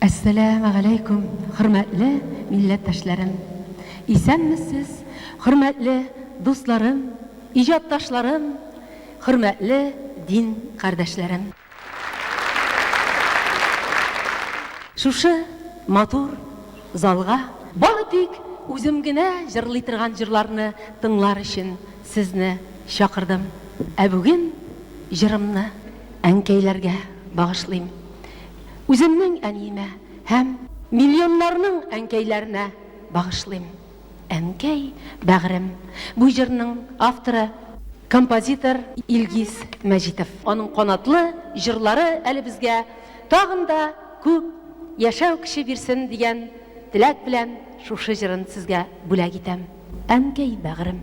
Assalamu alaikum, hürmetli millettaşlarım. İsənmisiz, hürmetli dostlarım, icadtaşlarım, hürmetli din kardeşlerim. Şuшы матур залга бары тик үзем генә җырлый торган җырларны тыңлар өчен сезне чакырдым. Ә бүген җырымны әнкәйләргә багышлыйм. Үземнең әниемә һәм миллионнарның әнкәйләренә багышлыйм. Әнкәй бәгърем. Бу җырның авторы композитор Илгиз Мәҗитов. Аның канатлы җырлары әле безгә тагын да күп яшәү кеше бирсен дигән теләк белән шушы җырын сезгә бүләк итәм. Әнкәй бәгърем.